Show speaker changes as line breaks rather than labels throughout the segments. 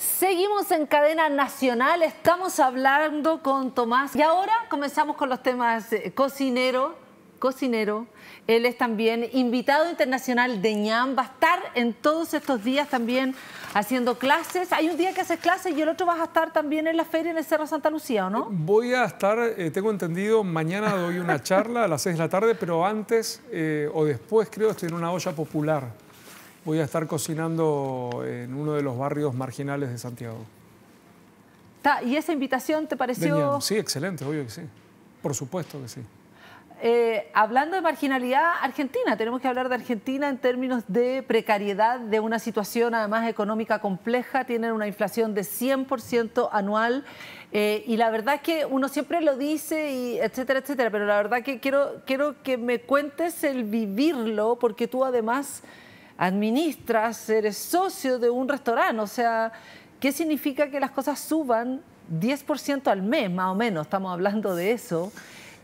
Seguimos en cadena nacional, estamos hablando con Tomás y ahora comenzamos con los temas cocinero. Él es también invitado internacional de ñam, va a estar en todos estos días también haciendo clases. Hay un día que haces clases y el otro vas a estar también en la feria en el Cerro Santa Lucía, ¿o no?
Voy a estar, tengo entendido, mañana doy una charla a las 6 de la tarde, pero antes o después creo estoy en una olla popular. Voy a estar cocinando en uno de los barrios marginales de Santiago.
¿Y esa invitación te pareció?
De ñam. Sí, excelente, obvio que sí. Por supuesto que sí.
Hablando de marginalidad, Argentina, tenemos que hablar de Argentina en términos de precariedad, de una situación además económica compleja, tienen una inflación de 100% anual y la verdad es que uno siempre lo dice, y etcétera, etcétera, pero la verdad que quiero que me cuentes el vivirlo, porque tú además administras, eres socio de un restaurante, o sea, ¿qué significa que las cosas suban 10% al mes, más o menos? Estamos hablando de eso.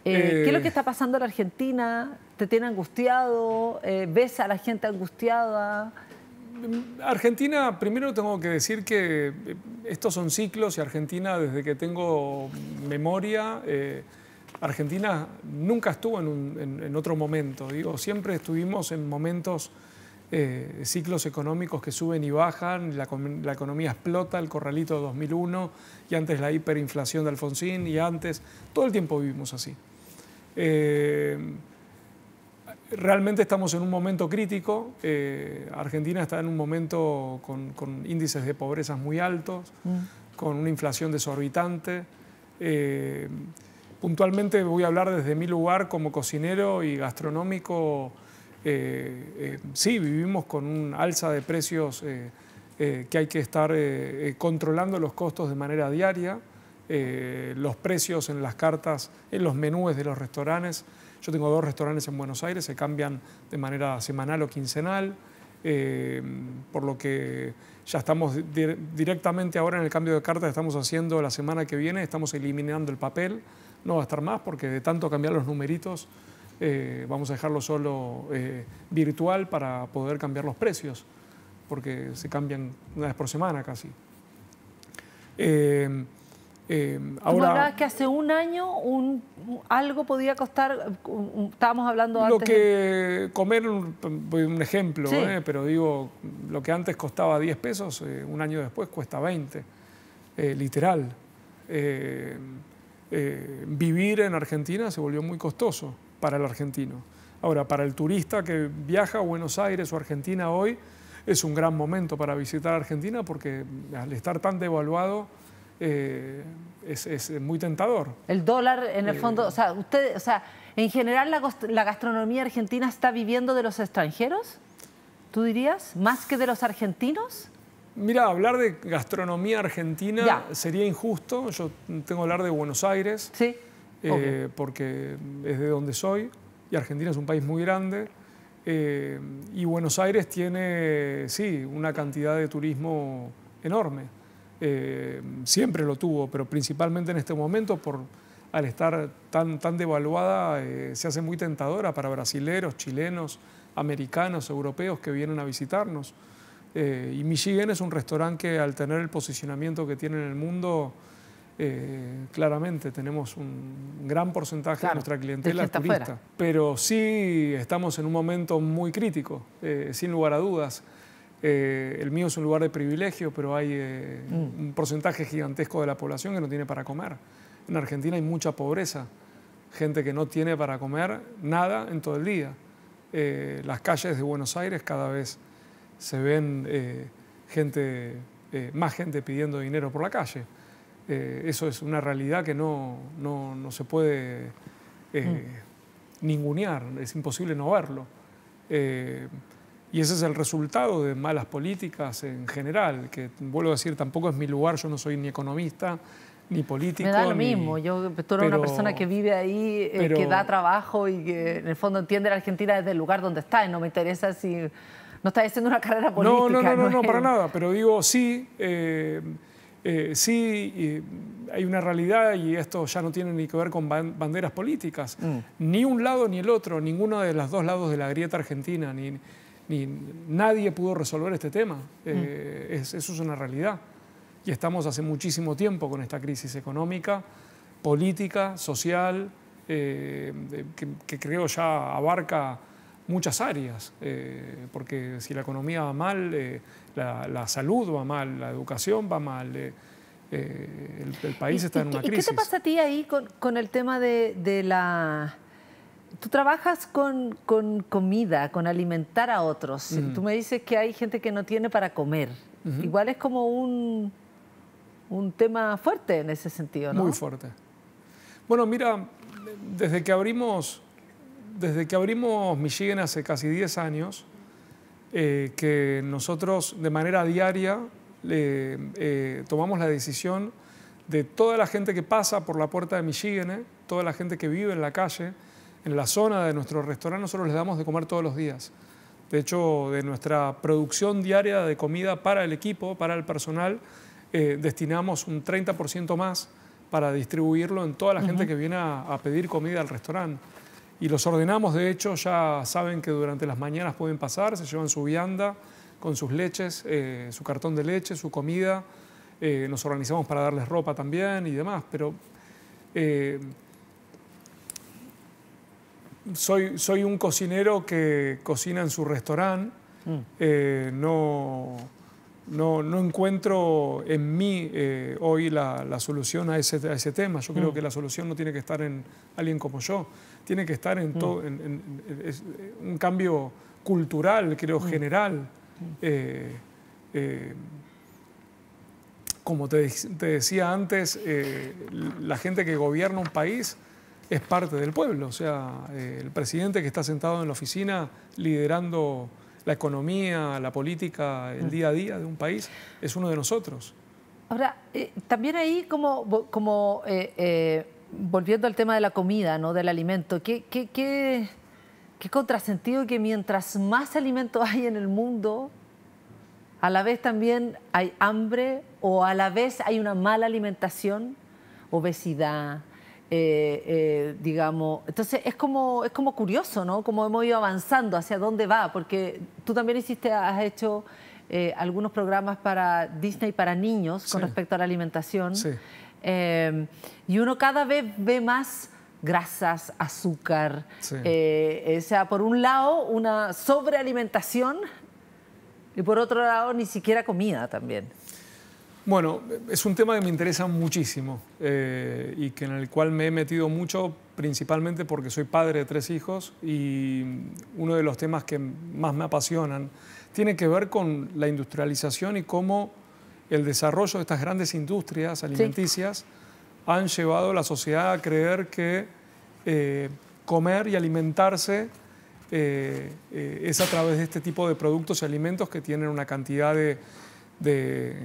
¿Qué es lo que está pasando en la Argentina? ¿Te tiene angustiado? ¿Ves a la gente angustiada?
Argentina, primero tengo que decir que estos son ciclos y Argentina, desde que tengo memoria, Argentina nunca estuvo en otro momento. Digo, siempre estuvimos en momentos, ciclos económicos que suben y bajan, la economía explota, el corralito de 2001 y antes la hiperinflación de Alfonsín y antes, todo el tiempo vivimos así. Realmente estamos en un momento crítico. Argentina está en un momento con índices de pobreza muy altos, con una inflación desorbitante. Puntualmente voy a hablar desde mi lugar como cocinero y gastronómico. Sí, vivimos con un alza de precios que hay que estar controlando los costos de manera diaria. Los precios en las cartas, en los menúes de los restaurantes. Yo tengo 2 restaurantes en Buenos Aires, se cambian de manera semanal o quincenal, por lo que ya estamos directamente ahora en el cambio de cartas, estamos haciendo la semana que viene, estamos eliminando el papel, no va a estar más porque de tanto cambiar los numeritos, vamos a dejarlo solo virtual para poder cambiar los precios, porque se cambian una vez por semana casi.
Ahora, me hablabas que hace un año algo podía costar, estábamos hablando antes...
Lo que comer, un ejemplo,
sí.
Pero digo, lo que antes costaba 10 pesos, un año después cuesta 20, literal. Vivir en Argentina se volvió muy costoso para el argentino. Ahora, para el turista que viaja a Buenos Aires o Argentina hoy, es un gran momento para visitar Argentina porque al estar tan devaluado, es muy tentador.
El dólar, en el fondo, o sea, en general la gastronomía argentina está viviendo de los extranjeros, ¿tú dirías? ¿Más que de los argentinos?
Mira, hablar de gastronomía argentina sería injusto. Yo tengo que hablar de Buenos Aires,
sí,
porque es de donde soy y Argentina es un país muy grande. Y Buenos Aires tiene, sí, una cantidad de turismo enorme. Siempre lo tuvo, pero principalmente en este momento, al estar tan devaluada, se hace muy tentadora para brasileros, chilenos, americanos, europeos que vienen a visitarnos. Y Michigan es un restaurante que, al tener el posicionamiento que tiene en el mundo, claramente tenemos un gran porcentaje de nuestra clientela turista. Afuera. Pero sí estamos en un momento muy crítico, sin lugar a dudas. El mío es un lugar de privilegio, pero hay un porcentaje gigantesco de la población que no tiene para comer. En Argentina hay mucha pobreza, gente que no tiene para comer nada en todo el día. Las calles de Buenos Aires cada vez se ven más gente pidiendo dinero por la calle. Eso es una realidad que no se puede ningunear, es imposible no verlo. Y ese es el resultado de malas políticas en general, que vuelvo a decir, tampoco es mi lugar, yo no soy ni economista, ni político.
Me da lo mismo, tú eres una persona que vive ahí, que da trabajo y que en el fondo entiende la Argentina desde el lugar donde está, y no me interesa si no estás haciendo una carrera política.
No, para nada, pero digo, sí, sí, hay una realidad y esto ya no tiene ni que ver con banderas políticas, ni un lado ni el otro, ninguno de los 2 lados de la grieta argentina, nadie pudo resolver este tema. Eso es una realidad. y estamos hace muchísimo tiempo con esta crisis económica, política, social, que creo ya abarca muchas áreas, porque si la economía va mal, la salud va mal, la educación va mal, el país está en una crisis.
¿Y qué te pasa a ti ahí con el tema de la... Tú trabajas con comida, con alimentar a otros. Tú me dices que hay gente que no tiene para comer. Igual es como un tema fuerte en ese sentido, ¿no?
Muy fuerte. Bueno, mira, desde que abrimos Michigan hace casi 10 años, que nosotros de manera diaria tomamos la decisión de toda la gente que pasa por la puerta de Michigan, toda la gente que vive en la calle, en la zona de nuestro restaurante, nosotros les damos de comer todos los días. De hecho, de nuestra producción diaria de comida para el equipo, para el personal, destinamos un 30% más para distribuirlo en toda la gente que viene a pedir comida al restaurante. Y los ordenamos, de hecho, ya saben que durante las mañanas pueden pasar, se llevan su vianda con sus leches, su cartón de leche, su comida. Nos organizamos para darles ropa también y demás, pero soy un cocinero que cocina en su restaurante. No encuentro en mí hoy la solución a ese tema. Yo creo que la solución no tiene que estar en alguien como yo, tiene que estar en un cambio cultural, creo, general. Como te decía antes, la gente que gobierna un país es parte del pueblo. O sea, el presidente que está sentado en la oficina liderando la economía, la política, el día a día de un país, es uno de nosotros.
Ahora, también ahí volviendo al tema de la comida, ¿no? Del alimento, ¿qué contrasentido que mientras más alimentos hay en el mundo, a la vez también hay hambre o a la vez hay una mala alimentación, obesidad, digamos. Entonces es como curioso, ¿no? Como hemos ido avanzando, hacia dónde va, porque tú también has hecho algunos programas para Disney para niños con respecto a la alimentación.
Sí.
Y uno cada vez ve más grasas, azúcar,
Sí.
O sea, por un lado una sobrealimentación y por otro lado ni siquiera comida también.
Bueno, es un tema que me interesa muchísimo y en el cual me he metido mucho, principalmente porque soy padre de 3 hijos y uno de los temas que más me apasionan tiene que ver con la industrialización y cómo el desarrollo de estas grandes industrias alimenticias han llevado a la sociedad a creer que comer y alimentarse es a través de este tipo de productos y alimentos que tienen una cantidad de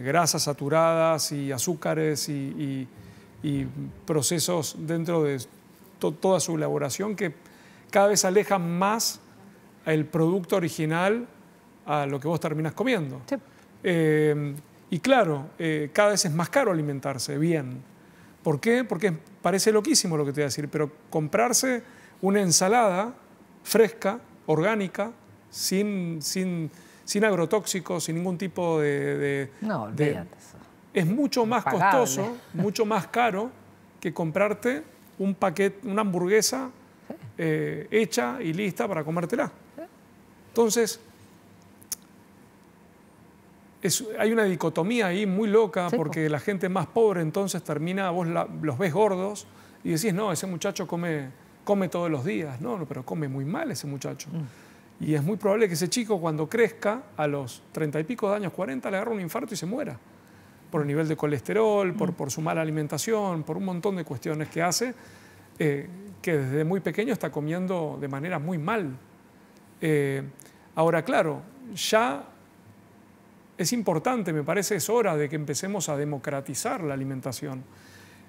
grasas saturadas y azúcares y procesos dentro de toda su elaboración que cada vez alejan más el producto original a lo que vos terminás comiendo. Sí. Y claro, cada vez es más caro alimentarse bien. ¿Por qué? Porque parece loquísimo lo que te voy a decir, pero comprarse una ensalada fresca, orgánica, sin agrotóxicos, sin ningún tipo
No, olvídate eso.
Es mucho más costoso, mucho más caro que comprarte un paquete, una hamburguesa hecha y lista para comértela. Entonces, hay una dicotomía ahí muy loca porque la gente más pobre entonces termina, vos los ves gordos y decís, no, ese muchacho come todos los días. No, pero come muy mal ese muchacho. Y es muy probable que ese chico cuando crezca, a los 30 y pico de años, 40, le agarre un infarto y se muera. Por el nivel de colesterol, por su mala alimentación, por un montón de cuestiones que hace, que desde muy pequeño está comiendo de manera muy mal. Ahora, claro, ya es importante, me parece, es hora de que empecemos a democratizar la alimentación.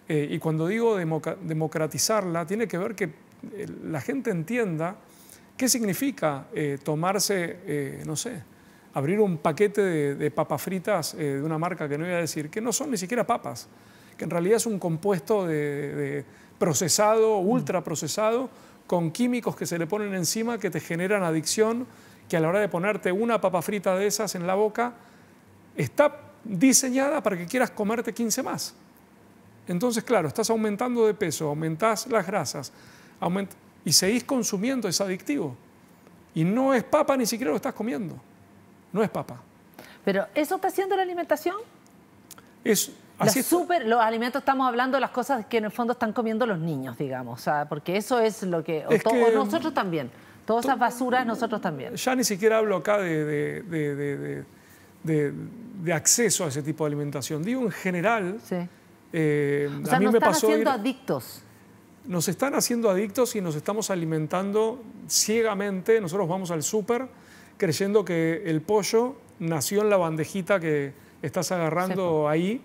Y cuando digo democratizarla, tiene que ver que la gente entienda qué significa tomarse, no sé, abrir un paquete de papas fritas de una marca que no voy a decir, que no son ni siquiera papas, que en realidad es un compuesto de procesado, ultraprocesado, con químicos que se le ponen encima que te generan adicción, que a la hora de ponerte una papa frita de esas en la boca, está diseñada para que quieras comerte 15 más. Entonces, claro, estás aumentando de peso, aumentás las grasas y seguís consumiendo, es adictivo. Y no es papa, ni siquiera lo estás comiendo. No es papa.
Pero ¿eso está haciendo la alimentación?
Los
alimentos, estamos hablando de las cosas que en el fondo están comiendo los niños, digamos. O sea, porque eso es lo que... O nosotros también. Todas esas basuras nosotros también.
Ya ni siquiera hablo acá de acceso a ese tipo de alimentación. Digo en general...
Sí.
O
sea, nos están haciendo adictos.
Nos están haciendo adictos y nos estamos alimentando ciegamente. Nosotros vamos al súper creyendo que el pollo nació en la bandejita que estás agarrando ahí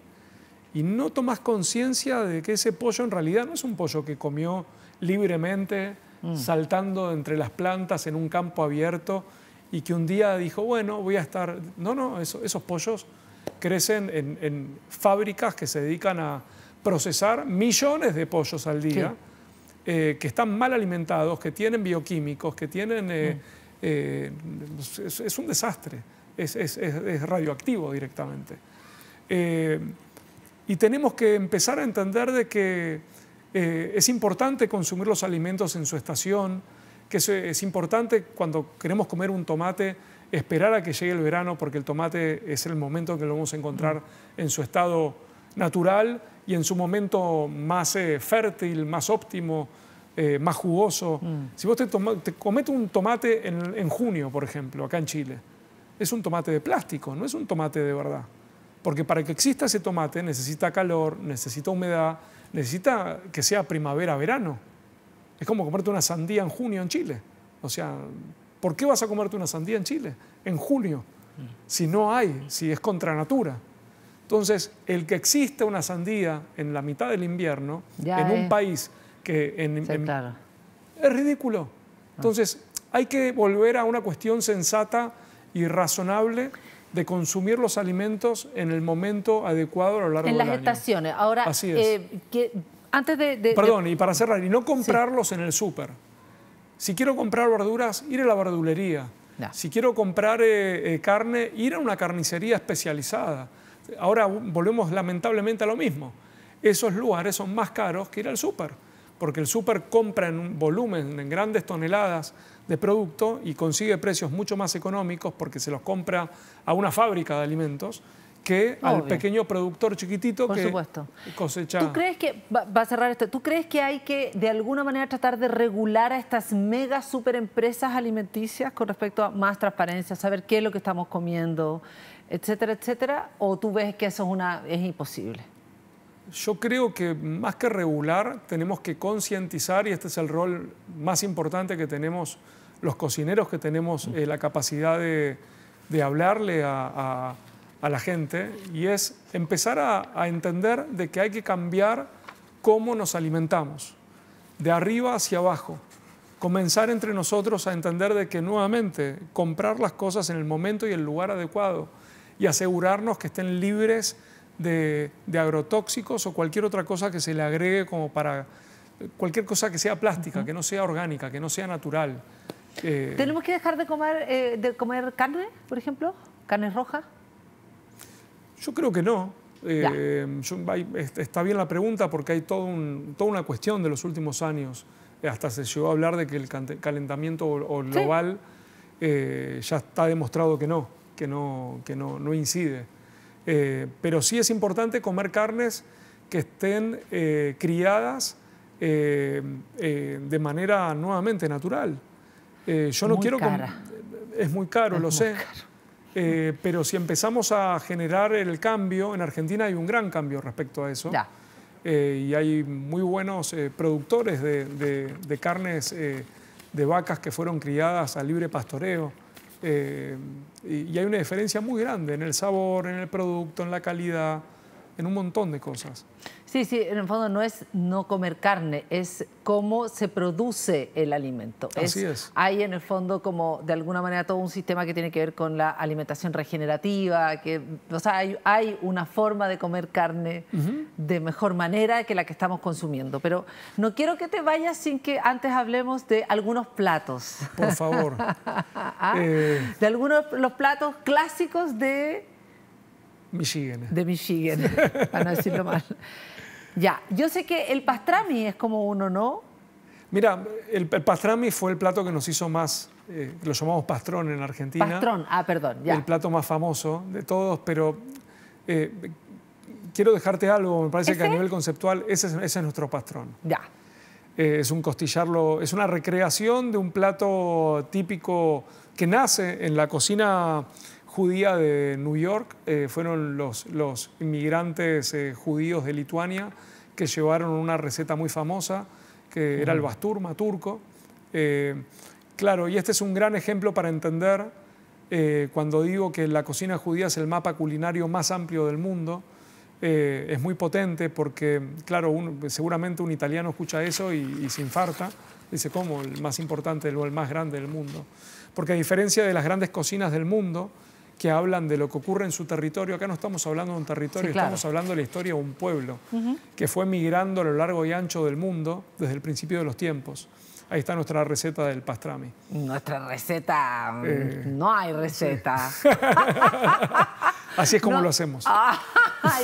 y no tomas conciencia de que ese pollo en realidad no es un pollo que comió libremente, saltando entre las plantas en un campo abierto y que un día dijo, bueno, voy a estar... No, esos pollos crecen en fábricas que se dedican a procesar millones de pollos al día, que están mal alimentados, que tienen bioquímicos, que tienen... es un desastre, es radioactivo directamente. Y tenemos que empezar a entender de que es importante consumir los alimentos en su estación, que es importante cuando queremos comer un tomate, esperar a que llegue el verano, porque el tomate es el momento en que lo vamos a encontrar en su estado natural y en su momento más fértil, más óptimo, más jugoso. Si vos te cometes un tomate en junio, por ejemplo, acá en Chile, es un tomate de plástico, no es un tomate de verdad. Porque para que exista ese tomate necesita calor, necesita humedad, necesita que sea primavera-verano. Es como comerte una sandía en junio en Chile. O sea, ¿por qué vas a comerte una sandía en Chile en junio? Si no hay, si es contra natura. Entonces, el que exista una sandía en la mitad del invierno, en un país que
claro.
es ridículo. Entonces, hay que volver a una cuestión sensata y razonable de consumir los alimentos en el momento adecuado a lo largo del año.
En las estaciones. Ahora,
así es.
Antes
Perdón, y para cerrar, y no comprarlos en el súper. Si quiero comprar verduras, ir a la verdulería.
No.
Si quiero comprar carne, ir a una carnicería especializada. Ahora volvemos lamentablemente a lo mismo. Esos lugares son más caros que ir al súper, porque el súper compra en un volumen, en grandes toneladas de producto y consigue precios mucho más económicos porque se los compra a una fábrica de alimentos que al pequeño productor chiquitito que cosecha.
¿Tú crees que, va a cerrar esto, ¿tú crees que hay que de alguna manera tratar de regular a estas mega superempresas alimenticias con respecto a más transparencia, saber qué es lo que estamos comiendo, etcétera, etcétera? ¿O tú ves que eso es imposible?
Yo creo que más que regular tenemos que concientizar, y este es el rol más importante que tenemos los cocineros, que tenemos la capacidad de hablarle a la gente, y es empezar a entender de que hay que cambiar cómo nos alimentamos, de arriba hacia abajo. Comenzar entre nosotros a entender de que nuevamente comprar las cosas en el momento y el lugar adecuado y asegurarnos que estén libres de agrotóxicos o cualquier otra cosa que se le agregue, como para cualquier cosa que sea plástica, que no sea orgánica, que no sea natural.
¿Tenemos que dejar de comer carne, por ejemplo? ¿Carne roja?
Yo creo que no. Está bien la pregunta porque hay toda una cuestión de los últimos años. Hasta se llegó a hablar de que el calentamiento global ya está demostrado que no incide. Pero sí es importante comer carnes que estén criadas de manera nuevamente natural. Yo no quiero... Es muy caro, lo sé. Pero si empezamos a generar el cambio, en Argentina hay un gran cambio respecto a eso. Y hay muy buenos productores de carnes de vacas que fueron criadas a libre pastoreo. Y hay una diferencia muy grande en el sabor, en el producto, en la calidad, en un montón de cosas.
Sí, en el fondo no es no comer carne, es cómo se produce el alimento.
Así es.
Hay en el fondo como de alguna manera todo un sistema que tiene que ver con la alimentación regenerativa, o sea, hay una forma de comer carne de mejor manera que la que estamos consumiendo. Pero no quiero que te vayas sin que antes hablemos de algunos platos.
Por favor.
De algunos los platos clásicos de
Michigan.
De Michigan, para no decirlo mal. Ya, yo sé que el pastrami es como uno, ¿no?
Mira, el pastrami fue el plato que nos hizo más, lo llamamos pastrón en Argentina.
Pastrón, perdón, ya.
El plato más famoso de todos, pero quiero dejarte algo, me parece que a nivel conceptual ese es nuestro pastrón.
Ya.
Es un costillarlo, es una recreación de un plato típico que nace en la cocina judía de New York. Fueron los inmigrantes judíos de Lituania que llevaron una receta muy famosa, que era el basturma turco. Claro, y este es un gran ejemplo para entender cuando digo que la cocina judía es el mapa culinario más amplio del mundo. Es muy potente porque, claro, seguramente un italiano escucha eso y se infarta. Dice, ¿cómo? El más importante o el más grande del mundo. Porque a diferencia de las grandes cocinas del mundo que hablan de lo que ocurre en su territorio, acá no estamos hablando de un territorio, estamos hablando de la historia de un pueblo que fue migrando a lo largo y ancho del mundo desde el principio de los tiempos. Ahí está nuestra receta del pastrami.
Nuestra receta, no hay receta.
Así es como lo hacemos.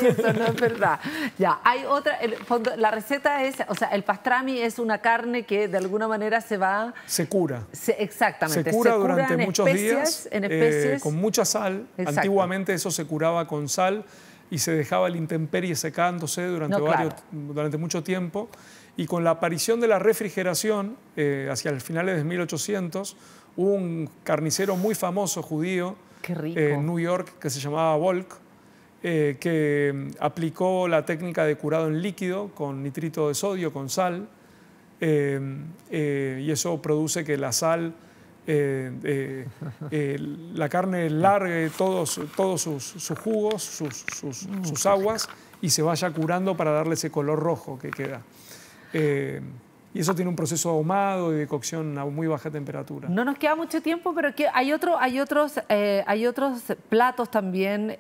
Eso no es verdad. Ya, hay otra, la receta es, o sea, el pastrami es una carne que de alguna manera se cura. Exactamente.
Se cura durante muchos días,
en especies.
Con mucha sal. Exacto. Antiguamente eso se curaba con sal y se dejaba la intemperie secándose durante mucho tiempo. Y con la aparición de la refrigeración, hacia el finales de 1800, hubo un carnicero muy famoso judío en New York que se llamaba Volk, que aplicó la técnica de curado en líquido con nitrito de sodio, con sal, y eso produce que la sal, la carne largue todos sus jugos, sus aguas, y se vaya curando para darle ese color rojo que queda. Y eso tiene un proceso ahumado y de cocción a muy baja temperatura.
No nos queda mucho tiempo, pero hay otros platos también.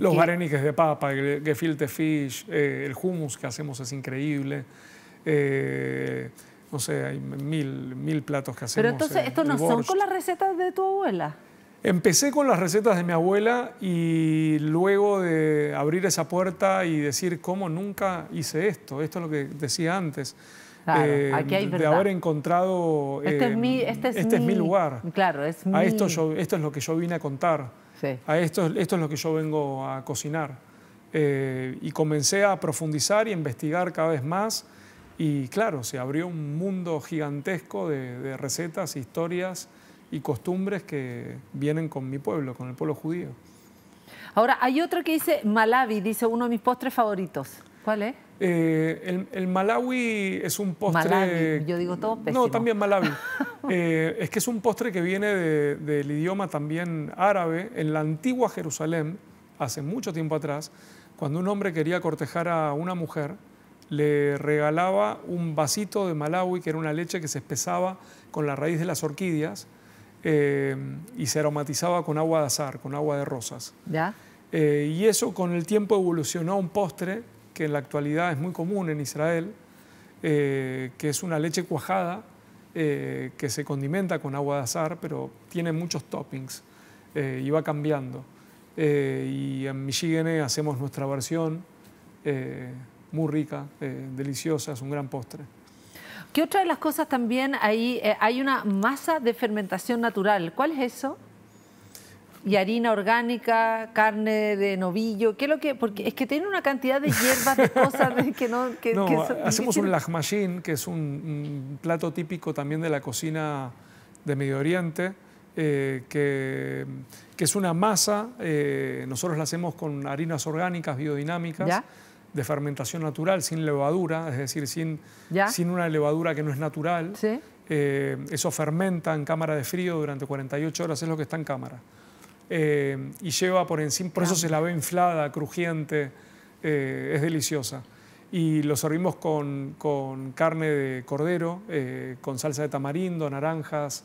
Los vareniques de papa, el gefilte fish, el hummus que hacemos es increíble. No sé, hay mil platos que hacemos.
Pero entonces, ¿estos no son con las recetas de tu abuela?
Empecé con las recetas de mi abuela y luego de abrir esa puerta y decir cómo nunca hice esto. Esto es lo que decía antes.
Claro, aquí hay verdad.
De haber encontrado... este es mi lugar.
Claro, es mi...
esto es lo que yo vine a contar.
Sí.
Esto es lo que yo vengo a cocinar. Y comencé a profundizar y a investigar cada vez más. Y claro, se abrió un mundo gigantesco de recetas, historias y costumbres que vienen con mi pueblo, con el pueblo judío.
Ahora, hay otro que dice malawi, dice uno de mis postres favoritos. ¿Cuál es?
El malawi es un postre...
Malawi, yo digo todo pésimo.
No, también malawi. Es que es un postre que viene del idioma también árabe. En la antigua Jerusalén, hace mucho tiempo atrás, cuando un hombre quería cortejar a una mujer, le regalaba un vasito de malawi, que era una leche que se espesaba con la raíz de las orquídeas, y se aromatizaba con agua de azahar, con agua de rosas.
¿Ya?
Y eso con el tiempo evolucionó a un postre que en la actualidad es muy común en Israel, que es una leche cuajada que se condimenta con agua de azahar, pero tiene muchos toppings y va cambiando. Y en Michigan hacemos nuestra versión muy rica, deliciosa, es un gran postre.
¿Qué otra de las cosas también hay una masa de fermentación natural? ¿Cuál es eso? Y harina orgánica, carne de novillo, ¿qué es lo que? Porque es que tiene una cantidad de hierbas, de cosas
hacemos un lahmachin, que es un plato típico también de la cocina de Medio Oriente, que es una masa, nosotros la hacemos con harinas orgánicas, biodinámicas,
¿ya?
De fermentación natural, sin levadura, es decir, sin una levadura que no es natural.
¿Sí?
Eso fermenta en cámara de frío durante 48 horas, es lo que está en cámara. Y lleva por encima, por eso se la ve inflada, crujiente, es deliciosa. Y lo servimos con carne de cordero, con salsa de tamarindo, naranjas,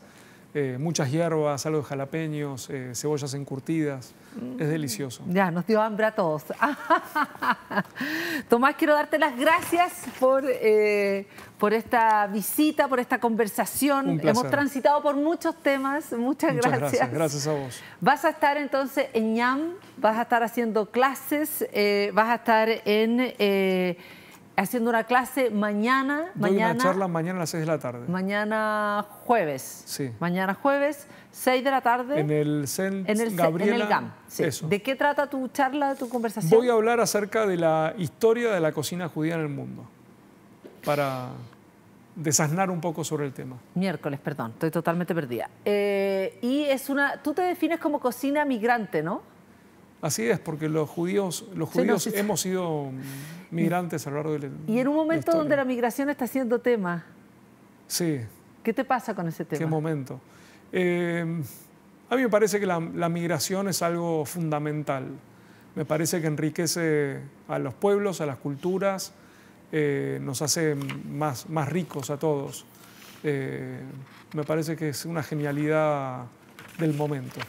muchas hierbas, algo de jalapeños, cebollas encurtidas. Es delicioso.
Ya, nos dio hambre a todos. Tomás, quiero darte las gracias por esta visita, por esta conversación.
Un placer.
Hemos transitado por muchos temas. Muchas gracias.
Gracias a vos.
Vas a estar entonces en ñam, vas a estar haciendo clases, vas a estar haciendo una clase mañana.
Doy una charla mañana a las 6 de la tarde.
Mañana jueves.
Sí.
Mañana jueves, 6 de la tarde.
En el Gabriela.
En el GAM. Sí.
Eso.
¿De qué trata tu charla, tu conversación?
Voy a hablar acerca de la historia de la cocina judía en el mundo, para desasnar un poco sobre el tema.
Miércoles, perdón, estoy totalmente perdida. Y tú te defines como cocina migrante, ¿no?
Así es, porque los judíos hemos sido migrantes a lo largo de la
Y en un momento
historia.
donde la migración está siendo tema.
Sí.
¿Qué te pasa con ese tema?
¿Qué momento? A mí me parece que la migración es algo fundamental. Me parece que enriquece a los pueblos, a las culturas, nos hace más ricos a todos. Me parece que es una genialidad del momento.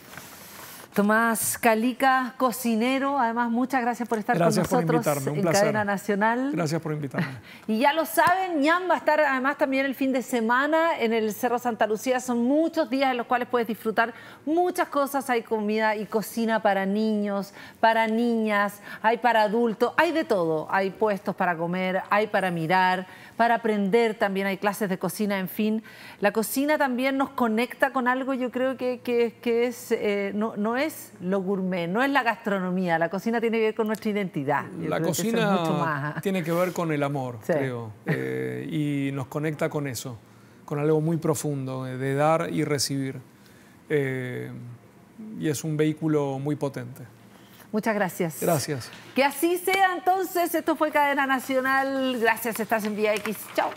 Tomás Calica, cocinero, además muchas gracias por estar con nosotros en Cadena Nacional.
Gracias por invitarme.
Y ya lo saben, ñam va a estar además también el fin de semana en el Cerro Santa Lucía. Son muchos días en los cuales puedes disfrutar muchas cosas. Hay comida y cocina para niños, para niñas, hay para adultos, hay de todo. Hay puestos para comer, hay para mirar, para aprender también, hay clases de cocina, en fin. La cocina también nos conecta con algo, yo creo que no es lo gourmet, no es la gastronomía, la cocina tiene que ver con nuestra identidad.
La cocina tiene que ver con el amor, sí, creo, y nos conecta con eso, con algo muy profundo, de dar y recibir. Y es un vehículo muy potente.
Muchas gracias.
Gracias.
Que así sea entonces. Esto fue Cadena Nacional. Gracias, estás en Vía X. Chao.